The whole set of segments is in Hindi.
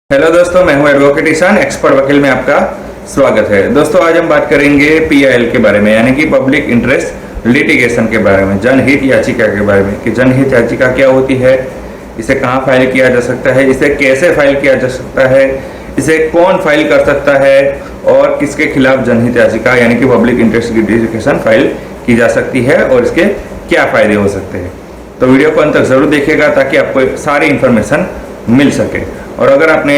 हेलो दोस्तों, मैं हूं एडवोकेट ईशान, एक्सपर्ट वकील में आपका स्वागत है। दोस्तों, आज हम बात करेंगे पीआईएल के बारे में, यानी कि पब्लिक इंटरेस्ट लिटिगेशन के बारे में, जनहित याचिका के बारे में कि जनहित याचिका क्या होती है, इसे कहां फाइल किया जा सकता है, इसे कैसे फाइल किया जा सकता है, इसे कौन फाइल कर सकता है और किसके खिलाफ जनहित याचिका यानी कि पब्लिक इंटरेस्ट लिटिगेशन फाइल की जा सकती है और इसके क्या फायदे हो सकते हैं। तो वीडियो को अंत तक जरूर देखिएगा ताकि आपको सारी इंफॉर्मेशन मिल सके। और अगर आपने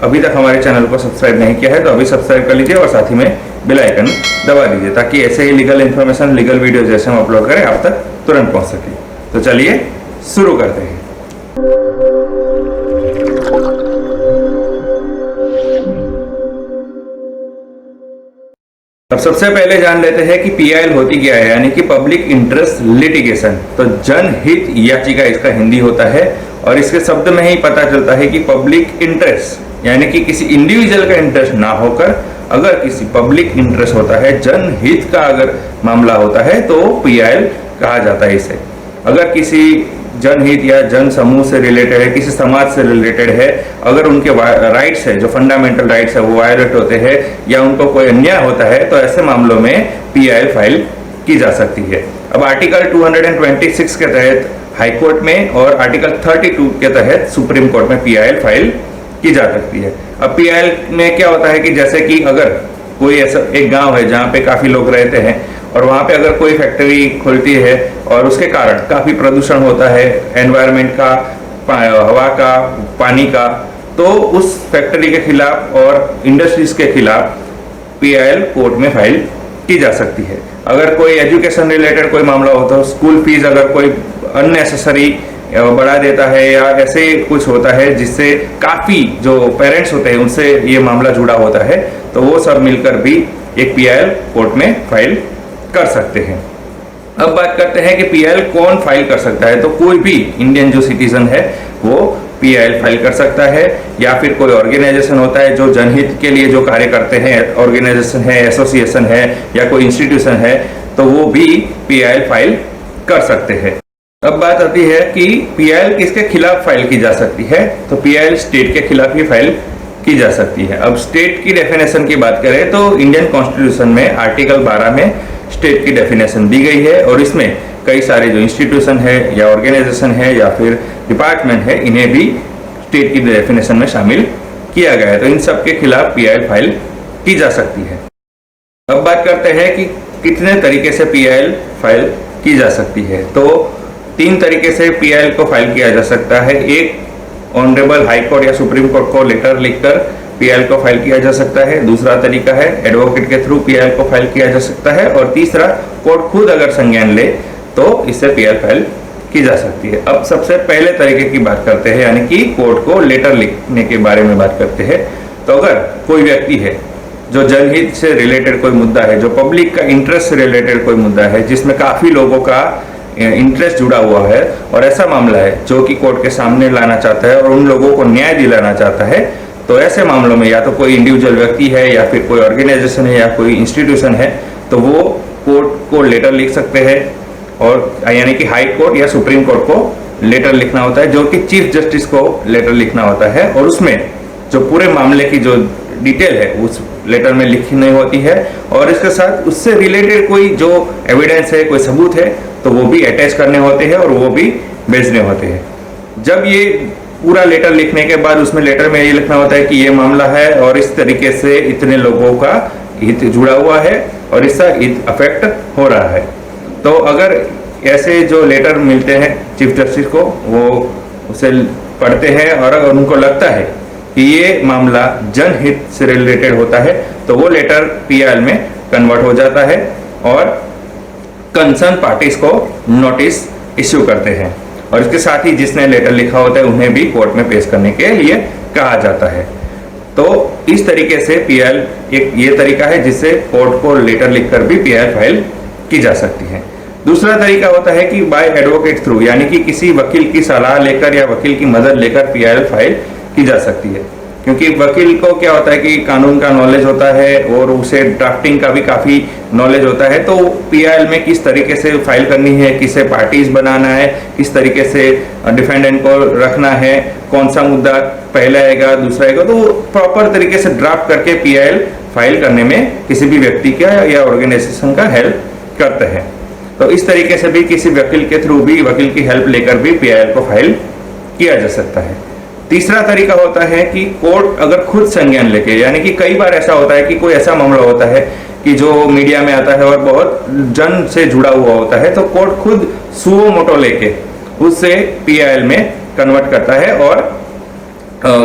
अभी तक हमारे चैनल को सब्सक्राइब नहीं किया है तो अभी सब्सक्राइब कर लीजिए और साथ ही में बेल आइकन दबा दीजिए ताकि ऐसे ही लीगल इन्फॉर्मेशन, लीगल वीडियो जैसे हम अपलोड करें आप तक तुरंत पहुंच सके। तो चलिए शुरू करते हैं। अब सबसे पहले जान लेते हैं कि पीआईएल होती क्या है, यानी कि पब्लिक इंटरेस्ट लिटिगेशन। तो जनहित याचिका इसका हिंदी होता है और इसके शब्द में ही पता चलता है कि पब्लिक इंटरेस्ट यानी कि किसी इंडिविजुअल का इंटरेस्ट ना होकर अगर किसी पब्लिक इंटरेस्ट होता है, जनहित का अगर मामला होता है तो पीआईएल कहा जाता है इसे। अगर किसी जनहित या जन समूह से रिलेटेड है, किसी समाज से रिलेटेड है, अगर उनके राइट्स है, जो फंडामेंटल राइट्स है वो वायलेट होते हैं या उनको कोई अन्याय होता है तो ऐसे मामलों में पीआईएल फाइल की जा सकती है। अब आर्टिकल 226 के तहत हाई कोर्ट में और आर्टिकल 32 के तहत सुप्रीम कोर्ट में पीआईएल फाइल की जा सकती है। अब पीआईएल में क्या होता है कि जैसे कि अगर कोई ऐसा एक गांव है जहां पे काफी लोग रहते हैं और वहां पे अगर कोई फैक्ट्री खुलती है और उसके कारण काफी प्रदूषण होता है, एनवायरनमेंट का, हवा का, पानी का, तो उस फैक्ट्री के खिलाफ और इंडस्ट्रीज के खिलाफ पीआईएल कोर्ट में फाइल की जा सकती है। अगर कोई एजुकेशन रिलेटेड कोई मामला होता है, स्कूल फीस अगर कोई अननेसेसरी बढ़ा देता है या ऐसे कुछ होता है जिससे काफी जो पेरेंट्स होते हैं उनसे ये मामला जुड़ा होता है, तो वो सब मिलकर भी एक पीआईएल कोर्ट में फाइल कर सकते हैं। अब बात करते हैं कि पीआईएल कौन फाइल कर सकता है। तो कोई भी इंडियन जो सिटीजन है वो पीआईएल फाइल कर सकता है, या फिर कोई ऑर्गेनाइजेशन होता है जो जनहित के लिए जो कार्य करते हैं, ऑर्गेनाइजेशन है, एसोसिएशन है या कोई इंस्टीट्यूशन है, तो वो भी पीआईएल फाइल कर सकते हैं। अब बात आती है कि पीआईएल किसके खिलाफ फाइल की जा सकती है। तो पीआईएल स्टेट के खिलाफ ही फाइल की जा सकती है। अब स्टेट की डेफिनेशन की बात करें तो इंडियन कॉन्स्टिट्यूशन में आर्टिकल 12 में स्टेट की डेफिनेशन दी गई है और इसमें कई सारे जो इंस्टीट्यूशन है या ऑर्गेनाइजेशन है या फिर डिपार्टमेंट है, इन्हें भी स्टेट की डेफिनेशन में शामिल किया गया है। तो इन सब के खिलाफ पीआईएल फाइल की जा सकती है। अब बात करते हैं कि कितने तरीके से पीआईएल फाइल की जा सकती है। तो 3 तरीके से पीआईएल को फाइल किया जा सकता है। एक, ऑनरेबल हाई कोर्ट या सुप्रीम कोर्ट को लेटर लिखकर पीआईएल को फाइल किया जा सकता है। दूसरा तरीका है एडवोकेट के थ्रू पीआईएल को फाइल किया जा सकता है। और तीसरा, कोर्ट खुद अगर संज्ञान ले तो इससे पीआईएल फाइल की जा सकती है। अब सबसे पहले तरीके की बात करते हैं, यानी कि कोर्ट को लेटर लिखने के बारे में बात करते हैं। तो अगर कोई व्यक्ति है जो जनहित से रिलेटेड कोई मुद्दा है, जो पब्लिक का इंटरेस्ट से रिलेटेड कोई मुद्दा है, जिसमें काफी लोगों का इंटरेस्ट जुड़ा हुआ है और ऐसा मामला है जो कि कोर्ट के सामने लाना चाहता है और उन लोगों को न्याय दिलाना चाहता है, तो ऐसे मामलों में या तो कोई इंडिविजुअल व्यक्ति है या फिर कोई ऑर्गेनाइजेशन है या कोई इंस्टीट्यूशन है, तो वो कोर्ट को लेटर लिख सकते हैं। और यानी कि हाई कोर्ट या सुप्रीम कोर्ट को लेटर लिखना होता है, जो कि चीफ जस्टिस को लेटर लिखना होता है और उसमें जो पूरे मामले की जो डिटेल है उस लेटर में लिखी नहीं होती है और इसके साथ उससे रिलेटेड कोई जो एविडेंस है, कोई सबूत है, तो वो भी अटैच करने होते हैं और वो भी भेजने होते हैं। जब ये पूरा लेटर लिखने के बाद उसमें लेटर में ये लिखना होता है कि ये मामला है और इस तरीके से इतने लोगों का हित जुड़ा हुआ है और इसका हित अफेक्ट हो रहा है। तो अगर ऐसे जो लेटर मिलते हैं चीफ जस्टिस को, वो उसे पढ़ते हैं और अगर उनको लगता है कि ये मामला जनहित से रिलेटेड होता है तो वो लेटर पीआईएल में कन्वर्ट हो जाता है और कंसर्न पार्टीज को नोटिस इश्यू करते हैं और इसके साथ ही जिसने लेटर लिखा होता है उन्हें भी कोर्ट में पेश करने के लिए कहा जाता है। तो इस तरीके से पीआईएल एक ये तरीका है जिससे कोर्ट को लेटर लिखकर भी पीआईएल फाइल की जा सकती है। दूसरा तरीका होता है कि बाय एडवोकेट थ्रू, यानी कि किसी वकील की सलाह लेकर या वकील की मदद लेकर पीआईएल फाइल की जा सकती है। क्योंकि वकील को क्या होता है कि कानून का नॉलेज होता है और उसे ड्राफ्टिंग का भी काफ़ी नॉलेज होता है। तो पीआईएल में किस तरीके से फाइल करनी है, किसे पार्टीज बनाना है, किस तरीके से डिफेंडेंट को रखना है, कौन सा मुद्दा पहले आएगा दूसरा आएगा, तो प्रॉपर तरीके से ड्राफ्ट करके पीआईएल फाइल करने में किसी भी व्यक्ति का या ऑर्गेनाइजेशन का हेल्प करते हैं। तो इस तरीके से भी किसी वकील के थ्रू भी, वकील की हेल्प लेकर भी पीआईएल को फाइल किया जा सकता है। तीसरा तरीका होता है कि कोर्ट अगर खुद संज्ञान लेके, यानी कि कई बार ऐसा होता है कि कोई ऐसा मामला होता है कि जो मीडिया में आता है और बहुत जन से जुड़ा हुआ होता है, तो कोर्ट खुद सुओ मोटो लेके उससे पीआईएल में कन्वर्ट करता है और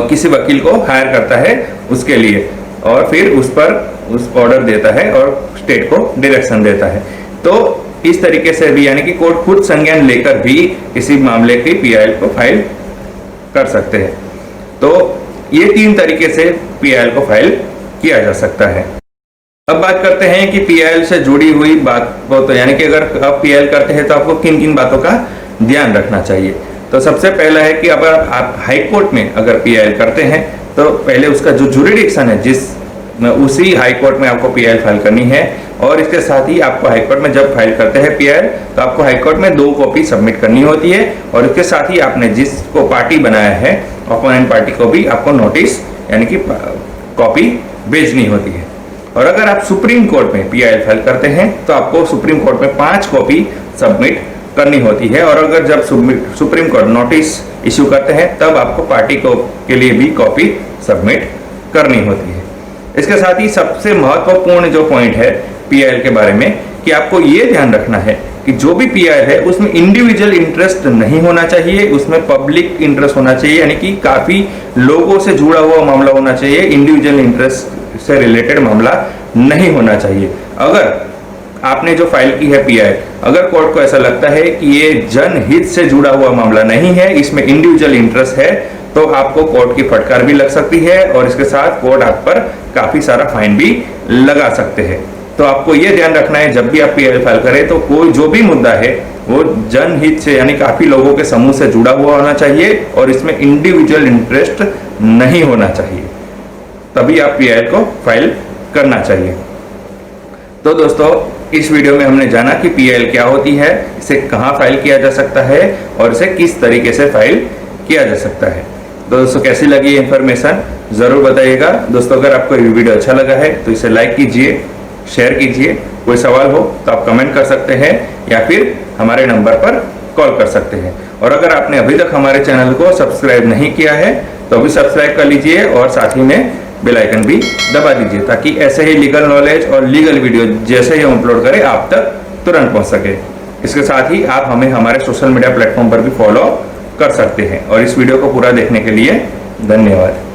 किसी वकील को हायर करता है उसके लिए, और फिर उस पर ऑर्डर देता है और स्टेट को डायरेक्शन देता है। तो इस तरीके से भी, यानी कि कोर्ट खुद संज्ञान लेकर भी किसी मामले की पीआईएल को फाइल कर सकते हैं। तो ये 3 तरीके से पीआईएल को फाइल किया जा सकता है। अब बात करते हैं कि पीआईएल से जुड़ी हुई बात को, तो यानी कि अगर आप पीआईएल करते हैं तो आपको किन किन बातों का ध्यान रखना चाहिए। तो सबसे पहला है कि अगर आप हाई कोर्ट में अगर पीआईएल करते हैं तो पहले उसका जो जुरिडिक्शन है उसी हाई कोर्ट में आपको पीआईएल फाइल करनी है। और इसके साथ ही आपको हाई कोर्ट में जब फाइल करते हैं पीआईएल तो आपको हाई कोर्ट में 2 कॉपी सबमिट करनी होती है, और इसके साथ ही आपने जिसको पार्टी बनाया है अपोनेंट पार्टी को भी आपको नोटिस यानी कि कॉपी भेजनी होती है। और अगर आप सुप्रीम कोर्ट में पीआईएल फाइल करते हैं तो आपको सुप्रीम कोर्ट में 5 कॉपी सबमिट करनी होती है। और अगर जब सुप्रीम कोर्ट नोटिस इश्यू करते हैं तब आपको पार्टी को के लिए भी कॉपी सबमिट करनी होती है। इसके साथ ही सबसे महत्वपूर्ण जो पॉइंट है पीआईएल के बारे में कि आपको ये ध्यान रखना है कि जो भी पीआईएल है उसमें इंडिविजुअल इंटरेस्ट नहीं होना चाहिए, उसमें पब्लिक इंटरेस्ट होना चाहिए, यानी कि काफी लोगों से जुड़ा हुआ मामला होना चाहिए। इंडिविजुअल इंटरेस्ट से रिलेटेड मामला नहीं होना चाहिए। अगर आपने जो फाइल की है पीआईएल, अगर कोर्ट को ऐसा लगता है कि ये जनहित से जुड़ा हुआ मामला नहीं है, इसमें इंडिविजुअल इंटरेस्ट है, तो आपको कोर्ट की फटकार भी लग सकती है और इसके साथ कोर्ट आप पर काफी सारा फाइन भी लगा सकते हैं। तो आपको यह ध्यान रखना है जब भी आप पीआईएल फाइल करें तो कोई जो भी मुद्दा है वो जनहित से, यानी काफी लोगों के समूह से जुड़ा हुआ होना चाहिए और इसमें इंडिविजुअल इंटरेस्ट नहीं होना चाहिए, तभी आप पीआईएल को फाइल करना चाहिए। तो दोस्तों, इस वीडियो में हमने जाना कि पीआईएल क्या होती है, इसे कहाँ फाइल किया जा सकता है और इसे किस तरीके से फाइल किया जा सकता है। तो दोस्तों, कैसी लगी ये इन्फॉर्मेशन जरूर बताइएगा। दोस्तों, अगर आपको ये वीडियो अच्छा लगा है तो इसे लाइक कीजिए, शेयर कीजिए। कोई सवाल हो तो आप कमेंट कर सकते हैं या फिर हमारे नंबर पर कॉल कर सकते हैं। और अगर आपने अभी तक हमारे चैनल को सब्सक्राइब नहीं किया है तो अभी सब्सक्राइब कर लीजिए और साथ ही में बेल आइकन भी दबा दीजिए, ताकि ऐसे ही लीगल नॉलेज और लीगल वीडियो जैसे ही हम अपलोड करें आप तक तुरंत पहुंच सके। इसके साथ ही आप हमें हमारे सोशल मीडिया प्लेटफॉर्म पर भी फॉलो कर सकते हैं। और इस वीडियो को पूरा देखने के लिए धन्यवाद।